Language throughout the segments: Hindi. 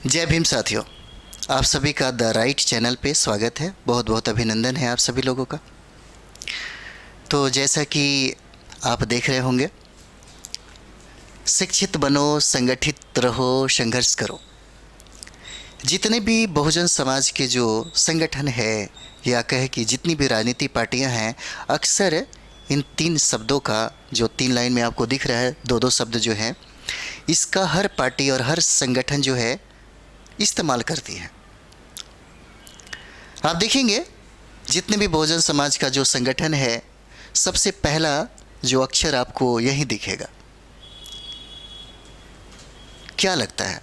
जय भीम साथियों, आप सभी का द राइट चैनल पे स्वागत है। बहुत बहुत अभिनंदन है आप सभी लोगों का। तो जैसा कि आप देख रहे होंगे, शिक्षित बनो, संगठित रहो, संघर्ष करो। जितने भी बहुजन समाज के जो संगठन है या कहे कि जितनी भी राजनीति पार्टियां हैं, अक्सर इन तीन शब्दों का जो तीन लाइन में आपको दिख रहा है, दो दो शब्द जो हैं, इसका हर पार्टी और हर संगठन जो है इस्तेमाल करती है। आप देखेंगे जितने भी बहुजन समाज का जो संगठन है, सबसे पहला जो अक्षर आपको यही दिखेगा। क्या लगता है,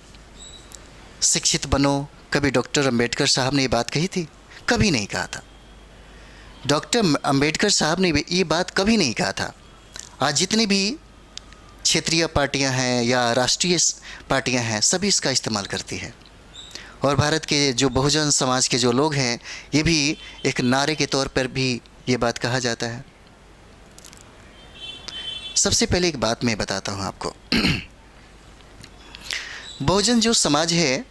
शिक्षित बनो? कभी डॉक्टर अंबेडकर साहब ने ये बात कही थी? कभी नहीं कहा था। डॉक्टर अंबेडकर साहब ने ये बात कभी नहीं कहा था। आज जितनी भी क्षेत्रीय पार्टियां हैं या राष्ट्रीय पार्टियां हैं, सभी इसका इस्तेमाल करती है। और भारत के जो बहुजन समाज के जो लोग हैं, ये भी एक नारे के तौर पर भी ये बात कहा जाता है। सबसे पहले एक बात मैं बताता हूँ आपको। बहुजन जो समाज है,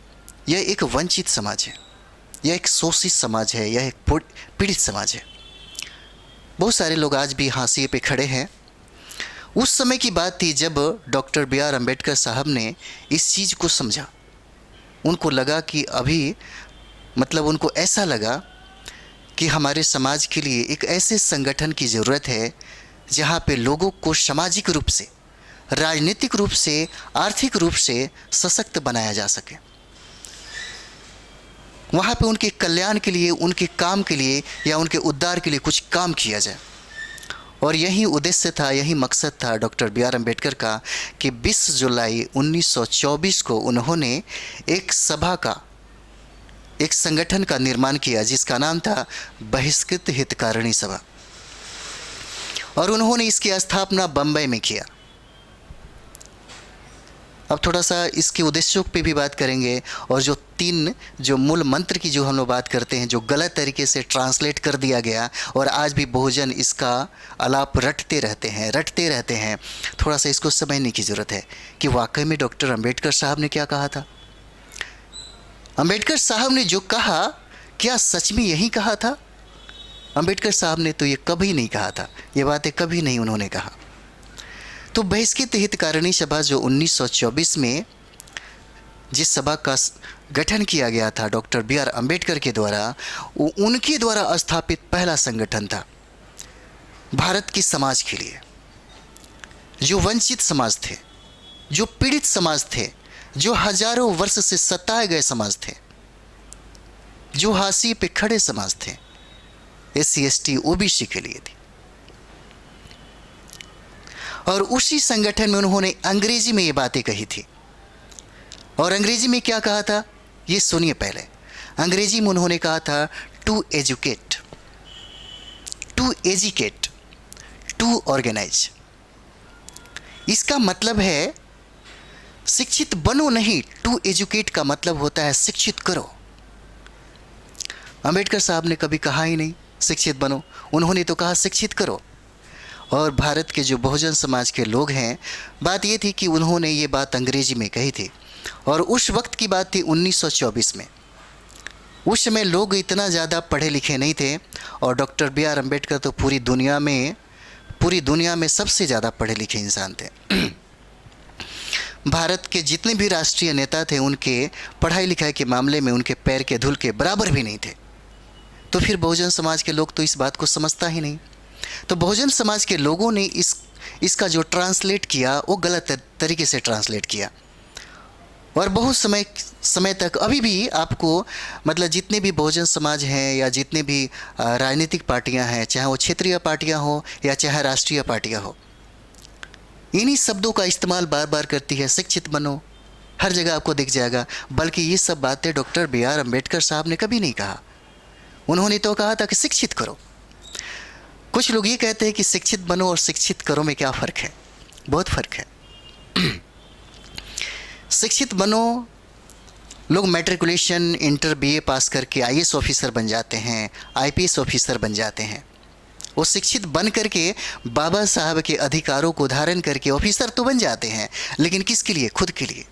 यह एक वंचित समाज है, यह एक शोषित समाज है, यह एक पीड़ित समाज है। बहुत सारे लोग आज भी हाशिए पे खड़े हैं। उस समय की बात थी जब डॉक्टर बी आर अम्बेडकर साहब ने इस चीज़ को समझा। उनको लगा कि अभी उनको ऐसा लगा कि हमारे समाज के लिए एक ऐसे संगठन की ज़रूरत है जहाँ पे लोगों को सामाजिक रूप से, राजनीतिक रूप से, आर्थिक रूप से सशक्त बनाया जा सके। वहाँ पे उनके कल्याण के लिए, उनके काम के लिए या उनके उद्धार के लिए कुछ काम किया जाए। और यही उद्देश्य था, यही मकसद था डॉक्टर बी आर अम्बेडकर का कि 20 जुलाई 1924 को उन्होंने एक सभा का, एक संगठन का निर्माण किया जिसका नाम था बहिष्कृत हितकारिणी सभा। और उन्होंने इसकी स्थापना बम्बई में किया। अब थोड़ा सा इसके उद्देश्यों पे भी बात करेंगे और जो मूल मंत्र की जो हम लोग बात करते हैं, जो गलत तरीके से ट्रांसलेट कर दिया गया और आज भी बहुजन इसका आलाप रटते रहते हैं। थोड़ा सा इसको समझने की ज़रूरत है कि वाकई में डॉक्टर अंबेडकर साहब ने क्या कहा था। अंबेडकर साहब ने जो कहा, क्या सच में यही कहा था? अंबेडकर साहब ने तो ये कभी नहीं कहा था, ये बातें कभी नहीं उन्होंने कहा। तो बहिष्कृत हितकारिणी सभा जो 1924 में जिस सभा का गठन किया गया था डॉक्टर बी आर अम्बेडकर के द्वारा, वो उनके द्वारा स्थापित पहला संगठन था भारत के समाज के लिए। जो वंचित समाज थे, जो पीड़ित समाज थे, जो हजारों वर्ष से सताए गए समाज थे, जो हाशिए पे खड़े समाज थे, SC ST OBC के लिए थी। और उसी संगठन में उन्होंने अंग्रेजी में ये बातें कही थी। और अंग्रेजी में क्या कहा था, ये सुनिए पहले। अंग्रेजी में उन्होंने कहा था टू एजुकेट, टू ऑर्गेनाइज। इसका मतलब है शिक्षित बनो नहीं, टू एजुकेट का मतलब होता है शिक्षित करो। अंबेडकर साहब ने कभी कहा ही नहीं शिक्षित बनो, उन्होंने तो कहा शिक्षित करो। और भारत के जो बहुजन समाज के लोग हैं, बात ये थी कि उन्होंने ये बात अंग्रेजी में कही थी। और उस वक्त की बात थी 1924 में। उस समय लोग इतना ज़्यादा पढ़े लिखे नहीं थे और डॉक्टर बी आर अम्बेडकर तो पूरी दुनिया में सबसे ज़्यादा पढ़े लिखे इंसान थे। भारत के जितने भी राष्ट्रीय नेता थे, उनके पढ़ाई लिखाई के मामले में उनके पैर के धूल के बराबर भी नहीं थे। तो फिर बहुजन समाज के लोग तो इस बात को समझता ही नहीं। तो बहुजन समाज के लोगों ने इसका जो ट्रांसलेट किया, वो गलत तरीके से ट्रांसलेट किया। और बहुत समय तक अभी भी आपको जितने भी बहुजन समाज हैं या जितने भी राजनीतिक पार्टियां हैं, चाहे वो क्षेत्रीय पार्टियां हो या चाहे राष्ट्रीय पार्टियां हो, इन्हीं शब्दों का इस्तेमाल बार बार करती है। शिक्षित बनो, हर जगह आपको दिख जाएगा। बल्कि ये सब बातें डॉक्टर बी आर अम्बेडकर साहब ने कभी नहीं कहा। उन्होंने तो कहा था कि शिक्षित करो। कुछ लोग ये कहते हैं कि शिक्षित बनो और शिक्षित करो में क्या फ़र्क है? बहुत फ़र्क है। शिक्षित बनो, लोग मैट्रिकुलेशन, इंटर, BA पास करके IAS ऑफिसर बन जाते हैं, IPS ऑफिसर बन जाते हैं। वो शिक्षित बन करके बाबा साहब के अधिकारों को धारण करके ऑफिसर तो बन जाते हैं, लेकिन किसके लिए? खुद के लिए।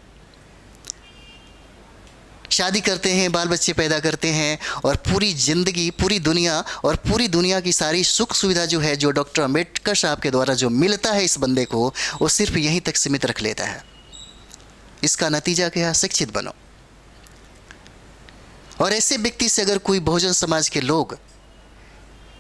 शादी करते हैं, बाल बच्चे पैदा करते हैं और पूरी ज़िंदगी, पूरी दुनिया और पूरी दुनिया की सारी सुख सुविधा जो है, जो डॉक्टर अंबेडकर साहब के द्वारा जो मिलता है इस बंदे को, वो सिर्फ यहीं तक सीमित रख लेता है। इसका नतीजा क्या है? शिक्षित बनो। और ऐसे व्यक्ति से अगर कोई बहुजन समाज के लोग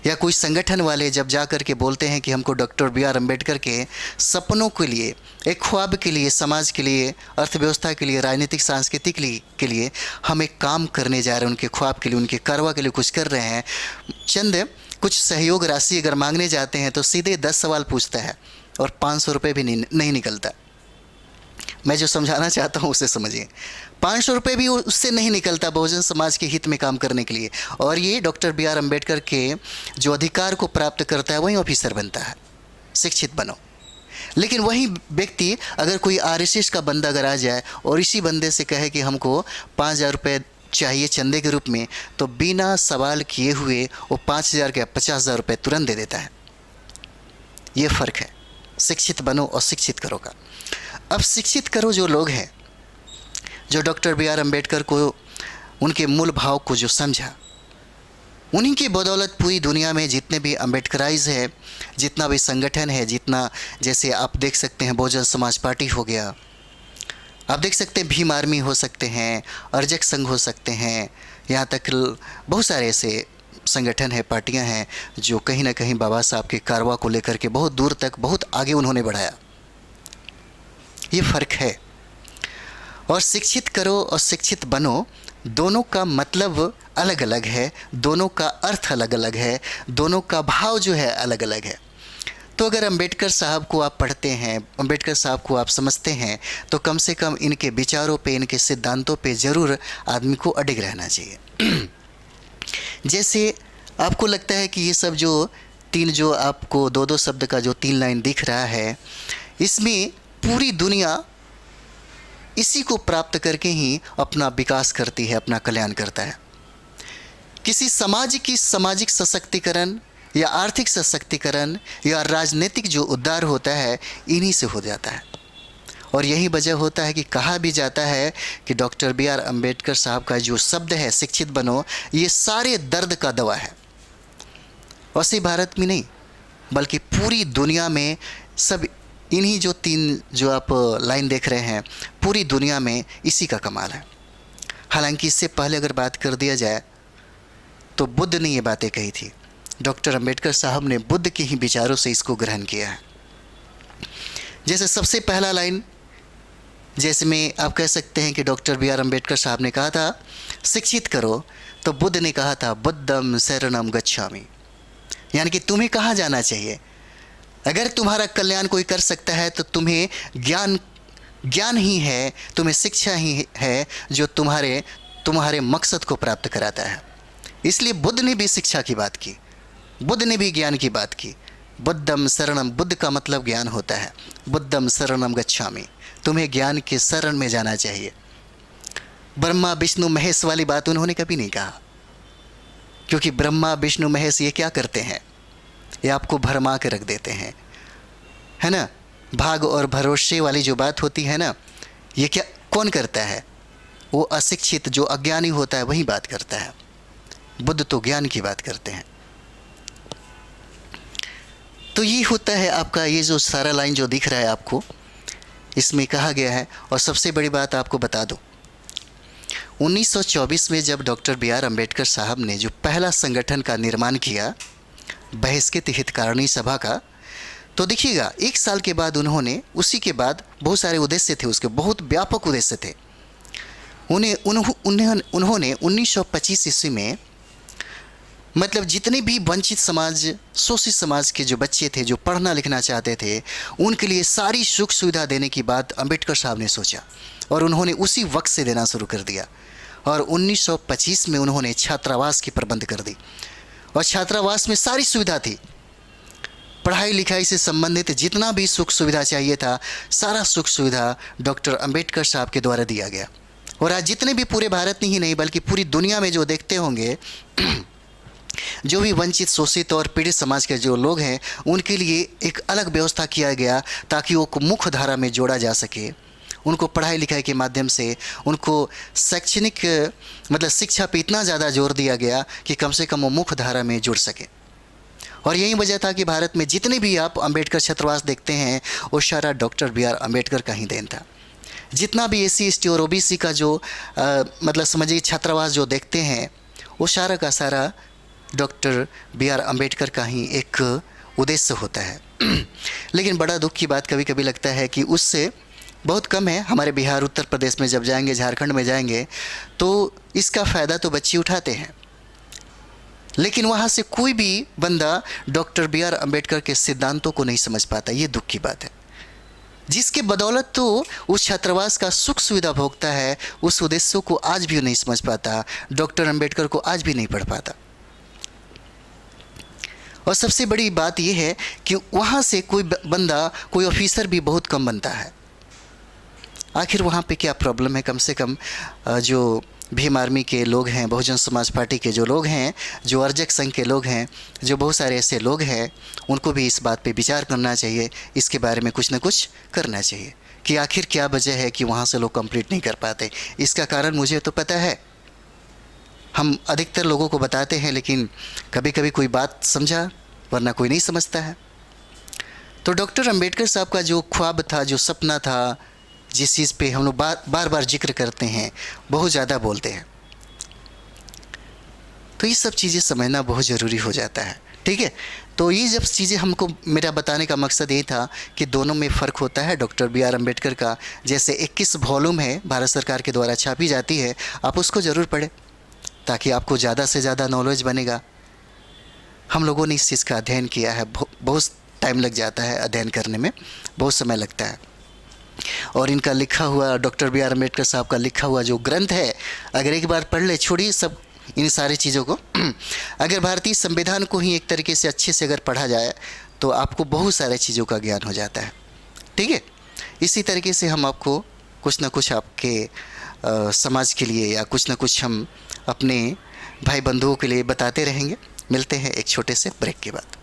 या कोई संगठन वाले जब जा कर के बोलते हैं कि हमको डॉक्टर बी.आर. अम्बेडकर के सपनों के लिए, एक ख्वाब के लिए, समाज के लिए, अर्थव्यवस्था के लिए, राजनीतिक सांस्कृतिक के लिए हम एक काम करने जा रहे हैं, उनके ख्वाब के लिए, उनके कारवा के लिए कुछ कर रहे हैं, चंद कुछ सहयोग राशि अगर मांगने जाते हैं तो सीधे 10 सवाल पूछता है और 500 रुपये भी नहीं निकलता। मैं जो समझाना चाहता हूँ उसे समझिए। 500 रुपये भी उससे नहीं निकलता बहुजन समाज के हित में काम करने के लिए, और ये डॉक्टर बी.आर. अम्बेडकर के जो अधिकार को प्राप्त करता है वही ऑफिसर बनता है। शिक्षित बनो। लेकिन वही व्यक्ति अगर कोई आरएसएस का बंदा अगर आ जाए और इसी बंदे से कहे कि हमको 5,000 रुपये चाहिए चंदे के रूप में, तो बिना सवाल किए हुए वो 5,000 के 50,000 रुपये तुरंत दे देता है। ये फ़र्क है शिक्षित बनो और शिक्षित करो का। अब शिक्षित करो जो लोग हैं, जो डॉक्टर बी.आर. अम्बेडकर को, उनके मूल भाव को जो समझा, उन्हीं की बदौलत पूरी दुनिया में जितने भी अम्बेडकराइज है, जितना भी संगठन है, जितना, जैसे आप देख सकते हैं बहुजन समाज पार्टी हो गया, आप देख सकते हैं भीम आर्मी हो सकते हैं, अर्जक संघ हो सकते हैं, यहाँ तक बहुत सारे ऐसे संगठन है, पार्टियां हैं जो कहीं ना कहीं बाबा साहब के कारवा को लेकर के बहुत दूर तक, बहुत आगे उन्होंने बढ़ाया। ये फ़र्क है। और शिक्षित करो और शिक्षित बनो, दोनों का मतलब अलग अलग है, दोनों का अर्थ अलग अलग है, दोनों का भाव जो है अलग अलग है। तो अगर अंबेडकर साहब को आप पढ़ते हैं, अंबेडकर साहब को आप समझते हैं, तो कम से कम इनके विचारों पे, इनके सिद्धांतों पे ज़रूर आदमी को अडिग रहना चाहिए। जैसे आपको लगता है कि ये सब जो तीन, जो आपको दो शब्द का जो 3 लाइन दिख रहा है, इसमें पूरी दुनिया इसी को प्राप्त करके ही अपना विकास करती है, अपना कल्याण करता है। किसी समाज की सामाजिक सशक्तिकरण या आर्थिक सशक्तिकरण या राजनीतिक जो उद्धार होता है, इन्हीं से हो जाता है। और यही वजह होता है कि कहा भी जाता है कि डॉक्टर बी.आर. अम्बेडकर साहब का जो शब्द है शिक्षित बनो, ये सारे दर्द का दवा है। और सिर्फ भारत में नहीं बल्कि पूरी दुनिया में सब इन्हीं जो 3 जो आप लाइन देख रहे हैं, पूरी दुनिया में इसी का कमाल है। हालांकि इससे पहले अगर बात कर दिया जाए तो बुद्ध ने ये बातें कही थी। डॉक्टर अंबेडकर साहब ने बुद्ध के ही विचारों से इसको ग्रहण किया है। जैसे सबसे पहला लाइन, जैसे में आप कह सकते हैं कि डॉक्टर बी.आर. अम्बेडकर साहब ने कहा था शिक्षित करो, तो बुद्ध ने कहा था बुद्धम शरणम गच्छामि, यानी कि तुम्हें कहाँ जाना चाहिए। अगर तुम्हारा कल्याण कोई कर सकता है तो तुम्हें ज्ञान ही है, तुम्हें शिक्षा ही है जो तुम्हारे मकसद को प्राप्त कराता है। इसलिए बुद्ध ने भी शिक्षा की बात की, बुद्ध ने भी ज्ञान की बात की। बुद्धम शरणम, बुद्ध का मतलब ज्ञान होता है। बुद्धम शरणम गच्छामि, तुम्हें ज्ञान के शरण में जाना चाहिए। ब्रह्मा विष्णु महेश वाली बात उन्होंने कभी नहीं कहा, क्योंकि ब्रह्मा विष्णु महेश ये क्या करते हैं, ये आपको भरमा के रख देते हैं, है ना। भाग और भरोसे वाली जो बात होती है ना, ये क्या कौन करता है? वो अशिक्षित जो अज्ञानी होता है वही बात करता है। बुद्ध तो ज्ञान की बात करते हैं। तो ये होता है आपका ये जो सारा लाइन जो दिख रहा है आपको, इसमें कहा गया है। और सबसे बड़ी बात आपको बता दूं, 1924 में जब डॉक्टर बी.आर. अम्बेडकर साहब ने जो पहला संगठन का निर्माण किया, बहिष्कृत हितकारिणी सभा का, तो देखिएगा 1 साल के बाद उन्होंने, उसी के बाद बहुत सारे उद्देश्य थे उसके, बहुत व्यापक उद्देश्य थे। उन्होंने 1925 ईस्वी में, मतलब जितने भी वंचित समाज, शोषित समाज के जो बच्चे थे जो पढ़ना लिखना चाहते थे, उनके लिए सारी सुख सुविधा देने की बात अम्बेडकर साहब ने सोचा और उन्होंने उसी वक्त से देना शुरू कर दिया। और 1925 में उन्होंने छात्रावास की प्रबंध कर दी और छात्रावास में सारी सुविधा थी। पढ़ाई लिखाई से संबंधित जितना भी सुख सुविधा चाहिए था, सारा सुख सुविधा डॉक्टर अम्बेडकर साहब के द्वारा दिया गया। और आज जितने भी पूरे भारत में ही नहीं बल्कि पूरी दुनिया में जो देखते होंगे, जो भी वंचित, शोषित और पीड़ित समाज के जो लोग हैं, उनके लिए एक अलग व्यवस्था किया गया ताकि वो मुख्य धारा में जोड़ा जा सके उनको पढ़ाई लिखाई के माध्यम से, उनको शैक्षणिक मतलब शिक्षा पे इतना ज़्यादा जोर दिया गया कि कम से कम वो मुख्य धारा में जुड़ सके। और यही वजह था कि भारत में जितने भी आप अंबेडकर छात्रावास देखते हैं वो सारा डॉक्टर बी आर अम्बेडकर का ही देन था। जितना भी एससी एसटी और ओबीसी का जो मतलब समझिए छात्रावास जो देखते हैं वो सारा का सारा डॉक्टर बी आर अम्बेडकर का ही एक उद्देश्य होता है। लेकिन बड़ा दुख की बात कभी कभी लगता है कि उससे बहुत कम है। हमारे बिहार, उत्तर प्रदेश में जब जाएंगे, झारखंड में जाएंगे, तो इसका फ़ायदा तो बच्चे उठाते हैं, लेकिन वहाँ से कोई भी बंदा डॉक्टर बी आर अम्बेडकर के सिद्धांतों को नहीं समझ पाता। ये दुख की बात है। जिसके बदौलत तो उस छात्रावास का सुख सुविधा भोगता है, उस उद्देश्यों को आज भी नहीं समझ पाता, डॉक्टर अम्बेडकर को आज भी नहीं पढ़ पाता। और सबसे बड़ी बात यह है कि वहाँ से कोई बंदा, कोई ऑफिसर भी बहुत कम बनता है। आखिर वहाँ पे क्या प्रॉब्लम है? कम से कम जो भीम आर्मी के लोग हैं, बहुजन समाज पार्टी के जो लोग हैं, जो अर्जक संघ के लोग हैं, जो बहुत सारे ऐसे लोग हैं, उनको भी इस बात पे विचार करना चाहिए, इसके बारे में कुछ ना कुछ करना चाहिए कि आखिर क्या वजह है कि वहाँ से लोग कंप्लीट नहीं कर पाते। इसका कारण मुझे तो पता है, हम अधिकतर लोगों को बताते हैं, लेकिन कभी कभी कोई बात समझा, वरना कोई नहीं समझता है। तो डॉक्टर अम्बेडकर साहब का जो ख्वाब था, जो सपना था, जिस चीज़ पे हम लोग बार बार जिक्र करते हैं, बहुत ज़्यादा बोलते हैं, तो ये सब चीज़ें समझना बहुत ज़रूरी हो जाता है। ठीक है, तो ये जब चीज़ें हमको, मेरा बताने का मकसद ये था कि दोनों में फ़र्क होता है। डॉक्टर बी आर अम्बेडकर का जैसे 21 वॉल्यूम है, भारत सरकार के द्वारा छापी जाती है, आप उसको ज़रूर पढ़ें ताकि आपको ज़्यादा से ज़्यादा नॉलेज बनेगा। हम लोगों ने इस चीज़ का अध्ययन किया है, बहुत टाइम लग जाता है अध्ययन करने में, बहुत समय लगता है। और इनका लिखा हुआ, डॉक्टर बी आर अम्बेडकर साहब का लिखा हुआ जो ग्रंथ है, अगर एक बार पढ़ ले, छोड़िए सब इन सारी चीज़ों को, अगर भारतीय संविधान को ही एक तरीके से अच्छे से अगर पढ़ा जाए तो आपको बहुत सारे चीज़ों का ज्ञान हो जाता है। ठीक है, इसी तरीके से हम आपको कुछ ना कुछ आपके समाज के लिए या कुछ ना कुछ हम अपने भाई बंधुओं के लिए बताते रहेंगे। मिलते हैं एक छोटे से ब्रेक के बाद।